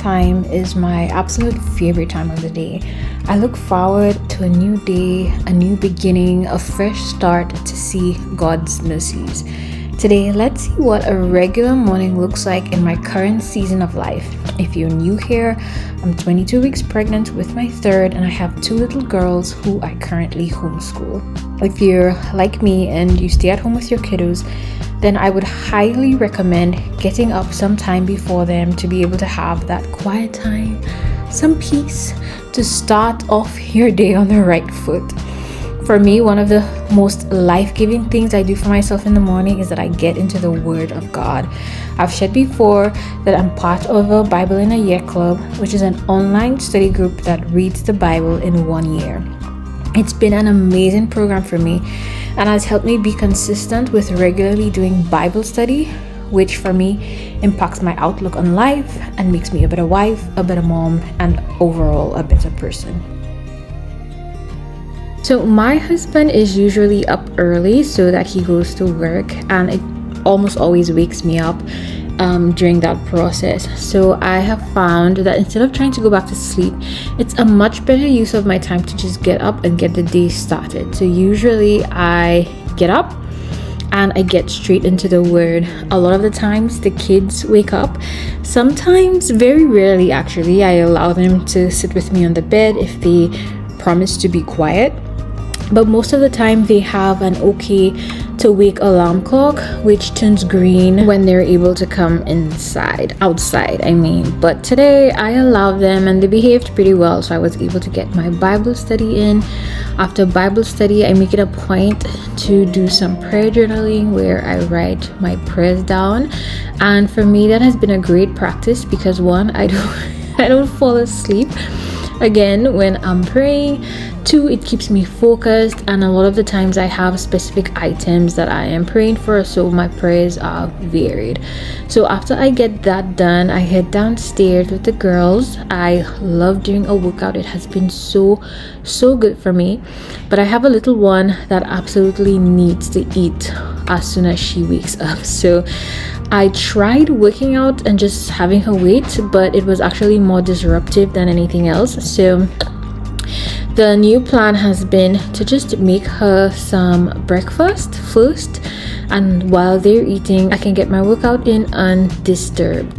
time is my absolute favorite time of the day. I look forward to a new day, a new beginning, a fresh start to see God's mercies. Today, let's see what a regular morning looks like in my current season of life. If you're new here, I'm 22 weeks pregnant with my third, and I have 2 little girls who I currently homeschool. If you're like me and you stay at home with your kiddos, then I would highly recommend getting up some time before them to be able to have that quiet time, some peace to start off your day on the right foot. For me, one of the most life-giving things I do for myself in the morning is that I get into the Word of God. I've shared before that I'm part of a Bible in a Year club, which is an online study group that reads the Bible in 1 year. It's been an amazing program for me and has helped me be consistent with regularly doing Bible study, which for me impacts my outlook on life and makes me a better wife, a better mom, and overall a better person. So my husband is usually up early so that he goes to work, and it almost always wakes me up during that process. So I have found that instead of trying to go back to sleep, it's a much better use of my time to just get up and get the day started. So usually I get up and I get straight into the Word. A lot of the times the kids wake up. Sometimes, very rarely actually, I allow them to sit with me on the bed if they promise to be quiet. But most of the time they have an okay to wake alarm clock, which turns green when they're able to come outside. But today I allowed them and they behaved pretty well, so I was able to get my Bible study in. After Bible study, I make it a point to do some prayer journaling where I write my prayers down, and for me that has been a great practice because one, I don't fall asleep again when I'm praying. 2, it keeps me focused, and a lot of the times I have specific items that I am praying for, so my prayers are varied. So after I get that done, I head downstairs with the girls. I love doing a workout. It has been so good for me, but I have a little one that absolutely needs to eat as soon as she wakes up. So I tried working out and just having her wait, but it was actually more disruptive than anything else. So the new plan has been to just make her some breakfast first, and while they're eating, I can get my workout in undisturbed.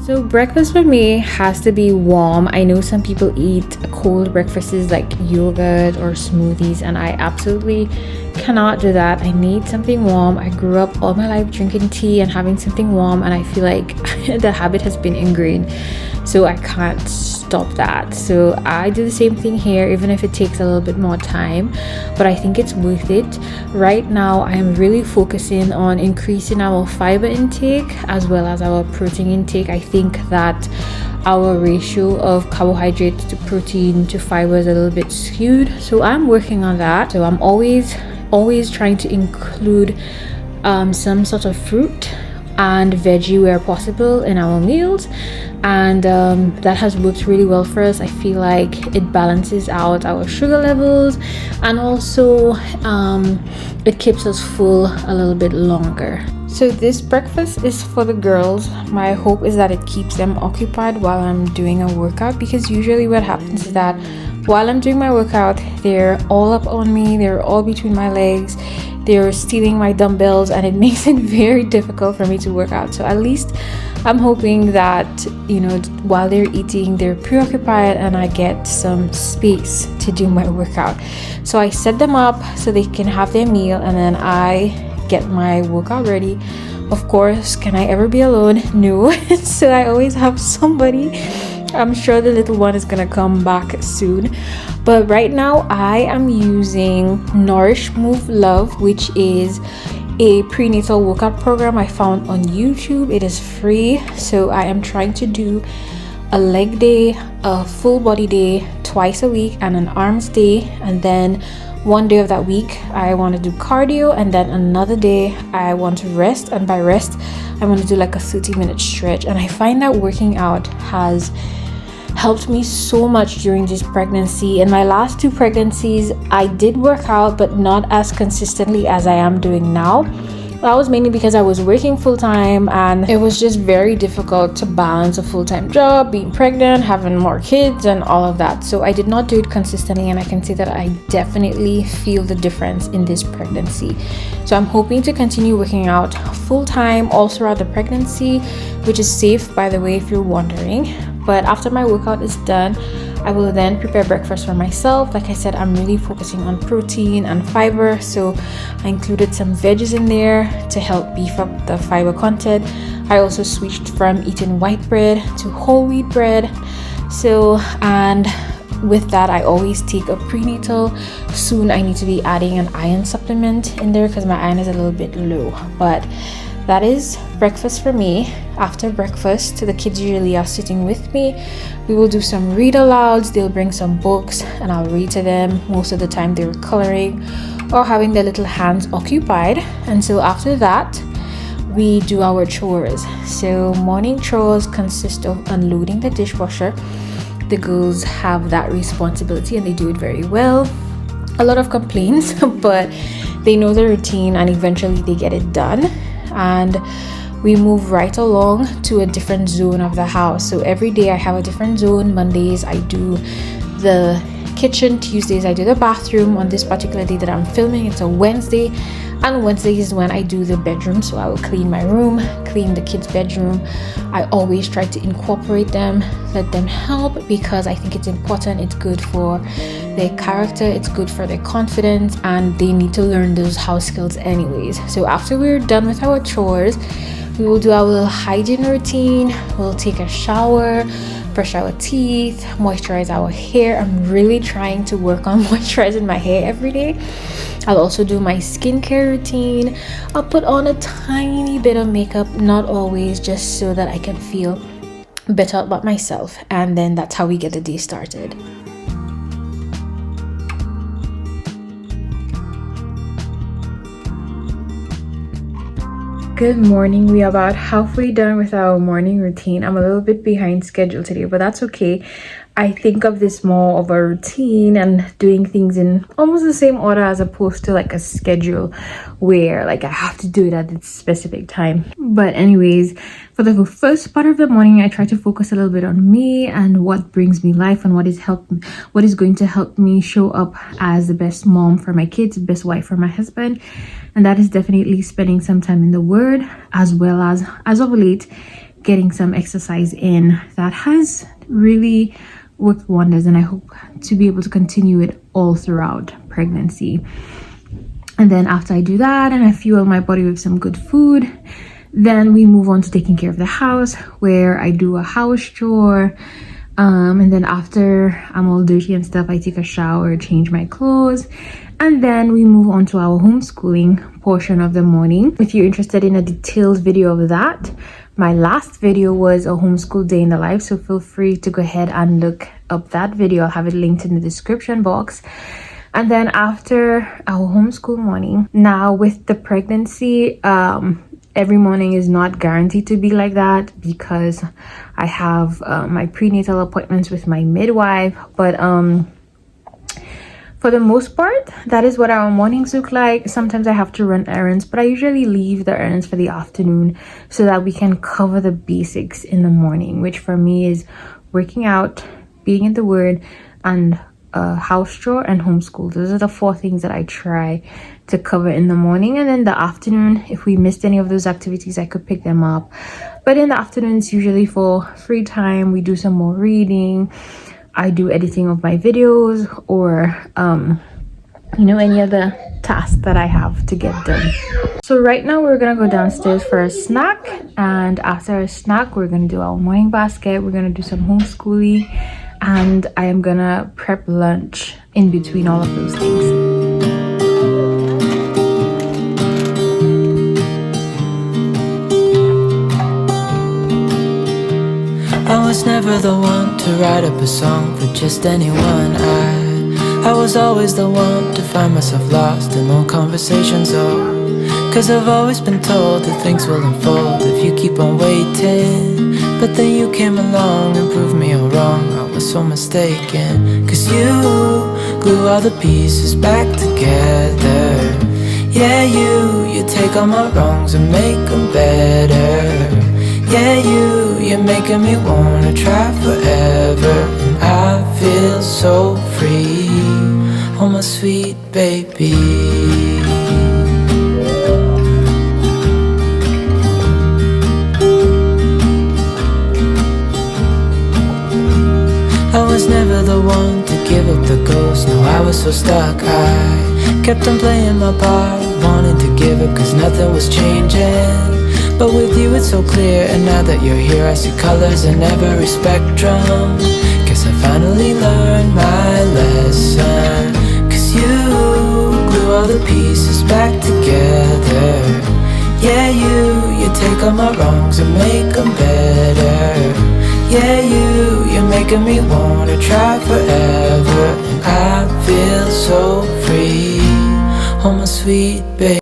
So breakfast for me has to be warm. I know some people eat cold breakfasts like yogurt or smoothies, and I absolutely cannot do that. I need something warm. I grew up all my life drinking tea and having something warm, and I feel like the habit has been ingrained, so I can't stop that. So I do the same thing here, even if it takes a little bit more time, but I think it's worth it. Right now I am really focusing on increasing our fiber intake as well as our protein intake. I think that our ratio of carbohydrates to protein to fiber is a little bit skewed, so I'm working on that. So I'm always trying to include some sort of fruit and veggie where possible in our meals, and that has worked really well for us. I feel like it balances out our sugar levels, and also it keeps us full a little bit longer. So this breakfast is for the girls. My hope is that it keeps them occupied while I'm doing a workout, because usually what happens is that while I'm doing my workout, they're all up on me, they're all between my legs, they're stealing my dumbbells, and it makes it very difficult for me to work out. So at least I'm hoping that, while they're eating, they're preoccupied and I get some space to do my workout. So I set them up so they can have their meal, and then I get my workout ready. Of course, can I ever be alone? No. So I always have somebody. I'm sure the little one is gonna come back soon, but right now I am using Nourish Move Love, which is a prenatal workout program I found on YouTube. It is free, so I am trying to do a leg day, a full body day twice a week, and an arms day, and then one day of that week I want to do cardio, and then another day I want to rest, and by rest I want to do like a 30-minute stretch. And I find that working out has helped me so much during this pregnancy. In my last 2 pregnancies I did work out, but not as consistently as I am doing now. That was mainly because I was working full-time and it was just very difficult to balance a full-time job, being pregnant, having more kids and all of that. So I did not do it consistently, and I can say that I definitely feel the difference in this pregnancy. So I'm hoping to continue working out full-time all throughout the pregnancy, which is safe, by the way, if you're wondering. But after my workout is done, I will then prepare breakfast for myself. Like I said, I'm really focusing on protein and fiber, so I included some veggies in there to help beef up the fiber content. I also switched from eating white bread to whole wheat bread. So, and with that, I always take a prenatal. Soon I need to be adding an iron supplement in there because my iron is a little bit low. But that is breakfast for me. After breakfast, the kids usually are sitting with me. We will do some read alouds. They'll bring some books and I'll read to them. Most of the time they're coloring or having their little hands occupied. And so after that, we do our chores. So morning chores consist of unloading the dishwasher. The girls have that responsibility and they do it very well. A lot of complaints, but they know the routine and eventually they get it done. And we move right along to a different zone of the house. So every day I have a different zone. Mondays I do the kitchen, Tuesdays I do the bathroom. On this particular day that I'm filming, it's a Wednesday, and Wednesday is when I do the bedroom. So I will clean my room, clean the kids' bedroom. I always try to incorporate them, let them help, because I think it's important. It's good for their character, it's good for their confidence, and they need to learn those house skills anyways. So after we're done with our chores, we will do our little hygiene routine. We'll take a shower, brush our teeth, moisturize our hair. I'm really trying to work on moisturizing my hair every day. I'll also do my skincare routine. I'll put on a tiny bit of makeup, not always, just so that I can feel better about myself. And then that's how we get the day started. Good morning. We are about halfway done with our morning routine. I'm a little bit behind schedule today, but that's okay. I think of this more of a routine and doing things in almost the same order as opposed to like a schedule where like I have to do it at this specific time. But anyways, for the first part of the morning, I try to focus a little bit on me and what brings me life and what is going to help me show up as the best mom for my kids, the best wife for my husband. And that is definitely spending some time in the Word, as well as of late, getting some exercise in. That has really worked wonders, and I hope to be able to continue it all throughout pregnancy. And then after I do that and I fuel my body with some good food, then we move on to taking care of the house, where I do a house chore. And then after I'm all dirty and stuff, I take a shower, change my clothes, and then we move on to our homeschooling portion of the morning. If you're interested in a detailed video of that, my last video was a homeschool day in the life, so feel free to go ahead and look up that video. I'll have it linked in the description box. And then after our homeschool morning, now with the pregnancy, every morning is not guaranteed to be like that because I have my prenatal appointments with my midwife. But for the most part, that is what our mornings look like. Sometimes I have to run errands, but I usually leave the errands for the afternoon so that we can cover the basics in the morning, which for me is working out, being in the Word, and house chore and homeschool. Those are the 4 things that I try to cover in the morning. And then the afternoon, if we missed any of those activities, I could pick them up. But in the afternoon, it's usually for free time. We do some more reading. I do editing of my videos, or any other task that I have to get done. So right now we're gonna go downstairs for a snack, and after a snack we're gonna do our morning basket. We're gonna do some homeschooling, and I am gonna prep lunch in between all of those things. I was never the one to write up a song for just anyone. I was always the one to find myself lost in long conversations. Cause I've always been told that things will unfold if you keep on waiting. But then you came along and proved me all wrong. I was so mistaken. Cause you glue all the pieces back together. Yeah, you take all my wrongs and make them better. Yeah, you're making me wanna try forever. And I feel so free, oh my sweet baby. I was never the one to give up the ghost. No, I was so stuck. I kept on playing my part, wanting to give up cause nothing was changing. But with you it's so clear, and now that you're here I see colors in every spectrum. Guess I finally learned my lesson. Cause you glue all the pieces back together. Yeah, you take all my wrongs and make them better. Yeah, you're making me wanna try forever. And I feel so free, oh my sweet baby.